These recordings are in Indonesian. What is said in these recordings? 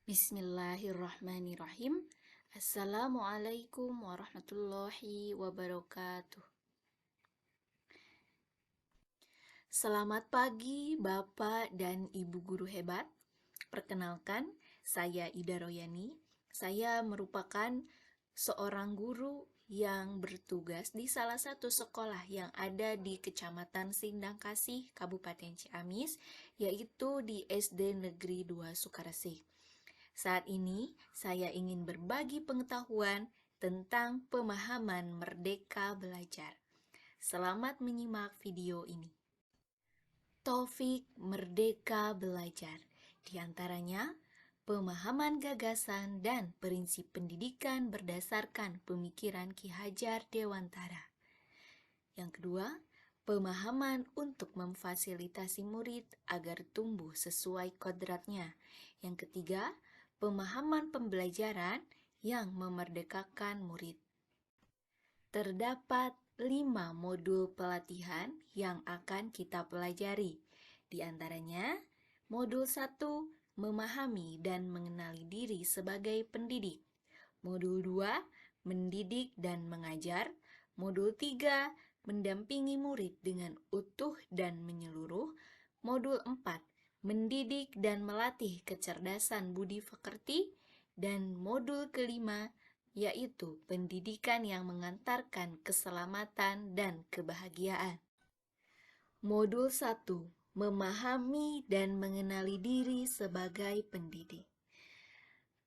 Bismillahirrahmanirrahim. Assalamualaikum warahmatullahi wabarakatuh. Selamat pagi Bapak dan Ibu guru hebat. Perkenalkan, saya Ida Royani. Saya merupakan seorang guru yang bertugas di salah satu sekolah yang ada di Kecamatan Sindang Kasih, Kabupaten Ciamis, yaitu di SD Negeri 2 Sukaresih. Saat ini, saya ingin berbagi pengetahuan tentang pemahaman merdeka belajar. Selamat menyimak video ini. Topik merdeka belajar, di antaranya pemahaman gagasan dan prinsip pendidikan berdasarkan pemikiran Ki Hajar Dewantara. Yang kedua, pemahaman untuk memfasilitasi murid agar tumbuh sesuai kodratnya. Yang ketiga, pemahaman pembelajaran yang memerdekakan murid. Terdapat 5 modul pelatihan yang akan kita pelajari. Di antaranya, modul 1, memahami dan mengenali diri sebagai pendidik. Modul 2, mendidik dan mengajar. Modul 3, mendampingi murid dengan utuh dan menyeluruh. Modul 4, mendidik dan melatih kecerdasan budi pekerti. Dan modul kelima, yaitu pendidikan yang mengantarkan keselamatan dan kebahagiaan. Modul 1, memahami dan mengenali diri sebagai pendidik.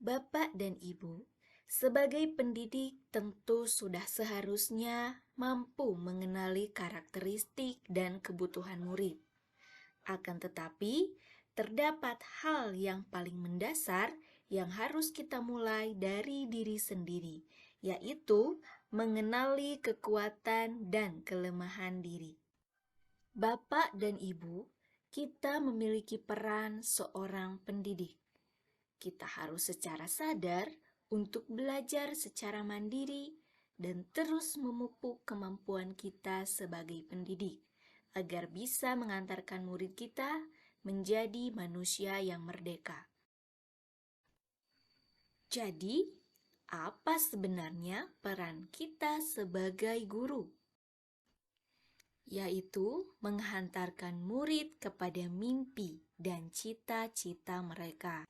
Bapak dan Ibu, sebagai pendidik tentu sudah seharusnya mampu mengenali karakteristik dan kebutuhan murid. Akan tetapi, terdapat hal yang paling mendasar yang harus kita mulai dari diri sendiri, yaitu mengenali kekuatan dan kelemahan diri. Bapak dan Ibu, kita memiliki peran seorang pendidik. Kita harus secara sadar untuk belajar secara mandiri dan terus memupuk kemampuan kita sebagai pendidik, agar bisa mengantarkan murid kita menjadi manusia yang merdeka. Jadi, apa sebenarnya peran kita sebagai guru? Yaitu menghantarkan murid kepada mimpi dan cita-cita mereka.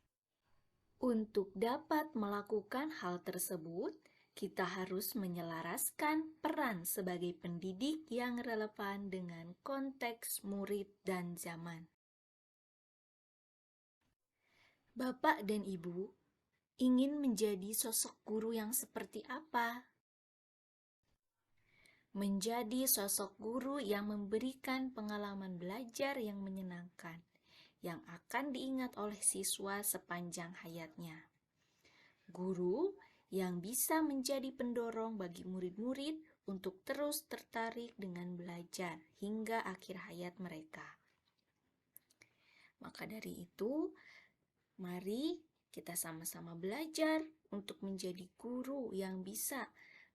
Untuk dapat melakukan hal tersebut, kita harus menyelaraskan peran sebagai pendidik yang relevan dengan konteks murid dan zaman. Bapak dan Ibu, ingin menjadi sosok guru yang seperti apa? Menjadi sosok guru yang memberikan pengalaman belajar yang menyenangkan, yang akan diingat oleh siswa sepanjang hayatnya. Guru yang bisa menjadi pendorong bagi murid-murid untuk terus tertarik dengan belajar hingga akhir hayat mereka. Maka dari itu, mari kita sama-sama belajar untuk menjadi guru yang bisa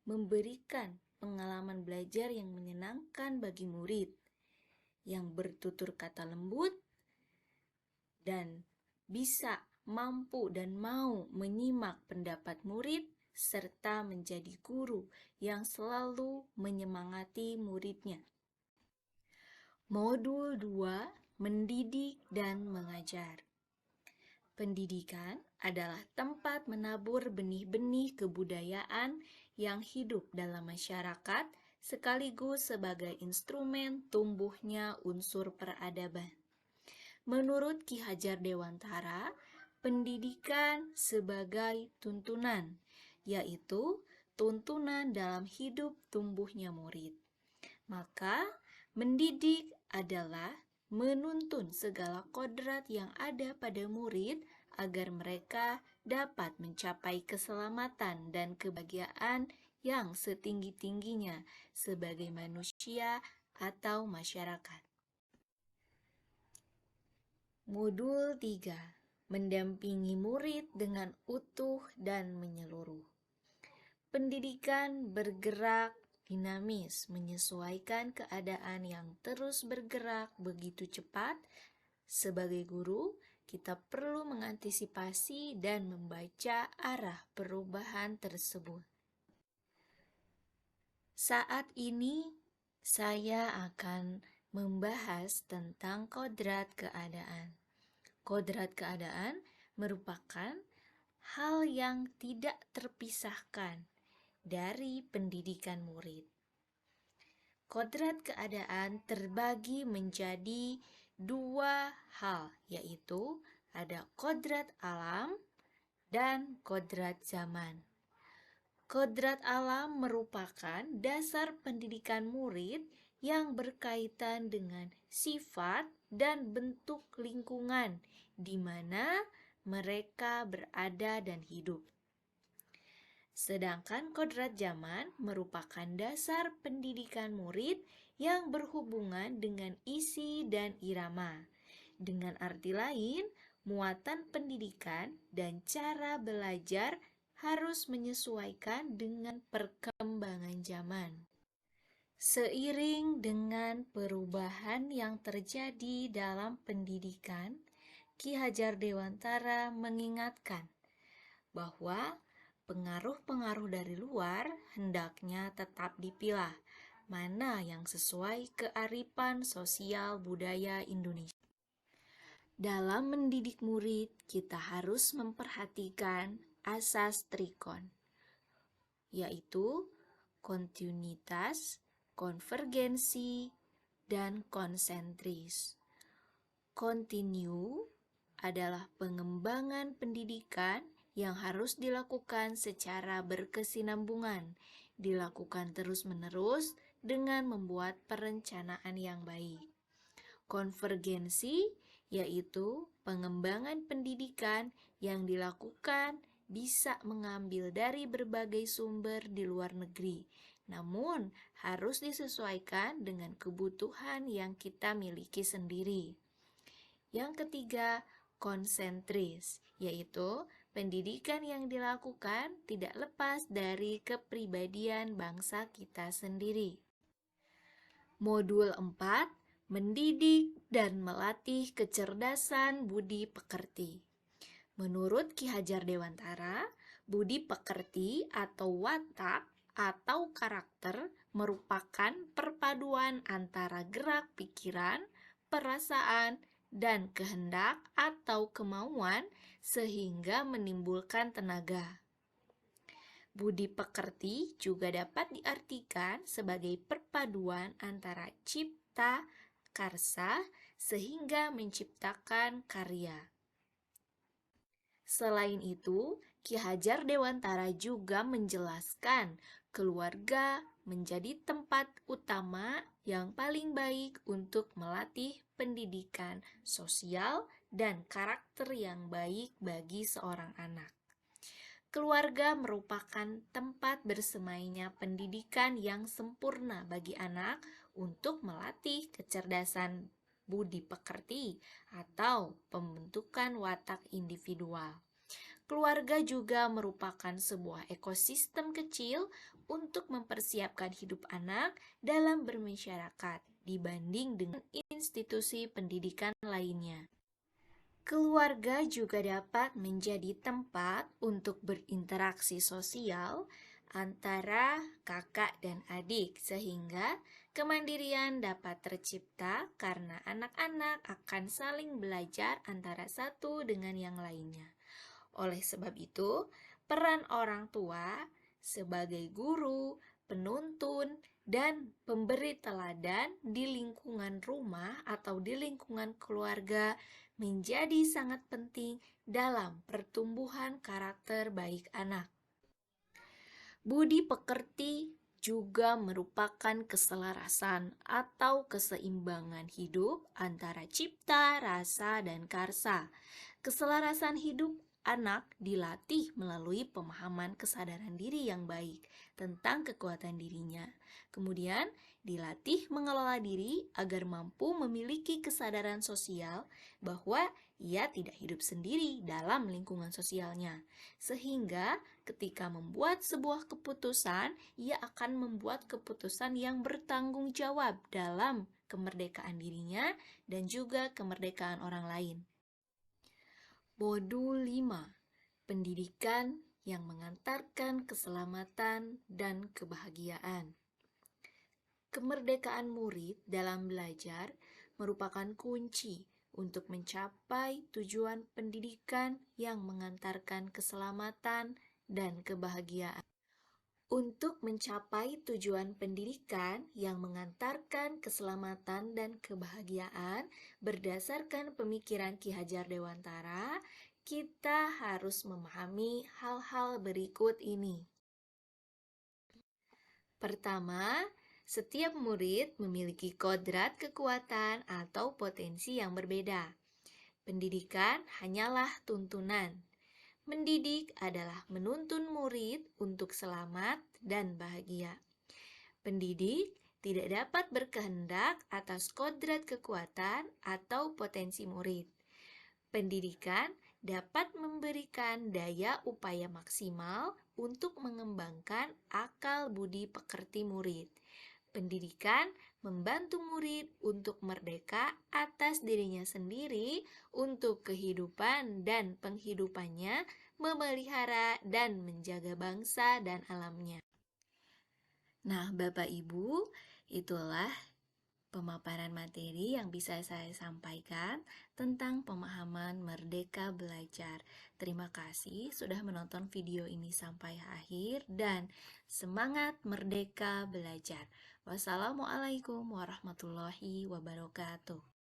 memberikan pengalaman belajar yang menyenangkan bagi murid, yang bertutur kata lembut, dan bisa mampu dan mau menyimak pendapat murid, serta menjadi guru yang selalu menyemangati muridnya. Modul 2, mendidik dan mengajar. Pendidikan adalah tempat menabur benih-benih kebudayaan yang hidup dalam masyarakat sekaligus sebagai instrumen tumbuhnya unsur peradaban. Menurut Ki Hajar Dewantara, pendidikan sebagai tuntunan, yaitu tuntunan dalam hidup tumbuhnya murid. Maka, mendidik adalah menuntun segala kodrat yang ada pada murid agar mereka dapat mencapai keselamatan dan kebahagiaan yang setinggi-tingginya sebagai manusia atau masyarakat. Modul 3, mendampingi murid dengan utuh dan menyeluruh. Pendidikan bergerak dinamis, menyesuaikan keadaan yang terus bergerak begitu cepat. Sebagai guru, kita perlu mengantisipasi dan membaca arah perubahan tersebut. Saat ini, saya akan membahas tentang kodrat keadaan. Kodrat keadaan merupakan hal yang tidak terpisahkan dari pendidikan murid. Kodrat keadaan terbagi menjadi dua hal, yaitu ada kodrat alam dan kodrat zaman. Kodrat alam merupakan dasar pendidikan murid yang berkaitan dengan sifat dan bentuk lingkungan di mana mereka berada dan hidup. Sedangkan kodrat zaman merupakan dasar pendidikan murid yang berhubungan dengan isi dan irama. Dengan arti lain, muatan pendidikan dan cara belajar harus menyesuaikan dengan perkembangan zaman. Seiring dengan perubahan yang terjadi dalam pendidikan, Ki Hajar Dewantara mengingatkan bahwa pengaruh-pengaruh dari luar hendaknya tetap dipilah, mana yang sesuai kearifan sosial budaya Indonesia. Dalam mendidik murid, kita harus memperhatikan asas trikon, yaitu kontinuitas, konvergensi, dan konsentris. Kontinu adalah pengembangan pendidikan yang harus dilakukan secara berkesinambungan, dilakukan terus-menerus dengan membuat perencanaan yang baik. Konvergensi yaitu pengembangan pendidikan yang dilakukan bisa mengambil dari berbagai sumber di luar negeri, namun harus disesuaikan dengan kebutuhan yang kita miliki sendiri. Yang ketiga, konsentris, yaitu pendidikan yang dilakukan tidak lepas dari kepribadian bangsa kita sendiri. Modul 4, mendidik dan melatih kecerdasan budi pekerti. Menurut Ki Hajar Dewantara, budi pekerti atau watak atau karakter merupakan perpaduan antara gerak pikiran, perasaan, dan kehendak atau kemauan sehingga menimbulkan tenaga. Budi pekerti juga dapat diartikan sebagai perpaduan antara cipta, karsa, sehingga menciptakan karya. Selain itu, Ki Hajar Dewantara juga menjelaskan keluarga menjadi tempat utama yang paling baik untuk melatih pendidikan sosial dan karakter yang baik bagi seorang anak. Keluarga merupakan tempat bersemainya pendidikan yang sempurna bagi anak untuk melatih kecerdasan budi pekerti atau pembentukan watak individual. Keluarga juga merupakan sebuah ekosistem kecil untuk mempersiapkan hidup anak dalam bermasyarakat dibanding dengan institusi pendidikan lainnya. Keluarga juga dapat menjadi tempat untuk berinteraksi sosial antara kakak dan adik, sehingga kemandirian dapat tercipta karena anak-anak akan saling belajar antara satu dengan yang lainnya. Oleh sebab itu, peran orang tua sebagai guru, penuntun, dan pemberi teladan di lingkungan rumah atau di lingkungan keluarga menjadi sangat penting dalam pertumbuhan karakter baik anak. Budi pekerti juga merupakan keselarasan atau keseimbangan hidup antara cipta, rasa, dan karsa. Keselarasan hidup anak dilatih melalui pemahaman kesadaran diri yang baik tentang kekuatan dirinya. Kemudian dilatih mengelola diri agar mampu memiliki kesadaran sosial bahwa ia tidak hidup sendiri dalam lingkungan sosialnya. Sehingga ketika membuat sebuah keputusan, ia akan membuat keputusan yang bertanggung jawab dalam kemerdekaan dirinya dan juga kemerdekaan orang lain. Modul 5. Pendidikan yang mengantarkan keselamatan dan kebahagiaan. Kemerdekaan murid dalam belajar merupakan kunci untuk mencapai tujuan pendidikan yang mengantarkan keselamatan dan kebahagiaan. Untuk mencapai tujuan pendidikan yang mengantarkan keselamatan dan kebahagiaan berdasarkan pemikiran Ki Hajar Dewantara, kita harus memahami hal-hal berikut ini. Pertama, setiap murid memiliki kodrat kekuatan atau potensi yang berbeda. Pendidikan hanyalah tuntunan. Mendidik adalah menuntun murid untuk selamat dan bahagia. Pendidik tidak dapat berkehendak atas kodrat kekuatan atau potensi murid. Pendidikan dapat memberikan daya upaya maksimal untuk mengembangkan akal budi pekerti murid. Pendidikan membantu murid untuk merdeka atas dirinya sendiri untuk kehidupan dan penghidupannya, memelihara dan menjaga bangsa dan alamnya. Nah, Bapak Ibu, itulah pemaparan materi yang bisa saya sampaikan tentang pemahaman Merdeka Belajar. Terima kasih sudah menonton video ini sampai akhir dan semangat Merdeka Belajar. Wassalamualaikum warahmatullahi wabarakatuh.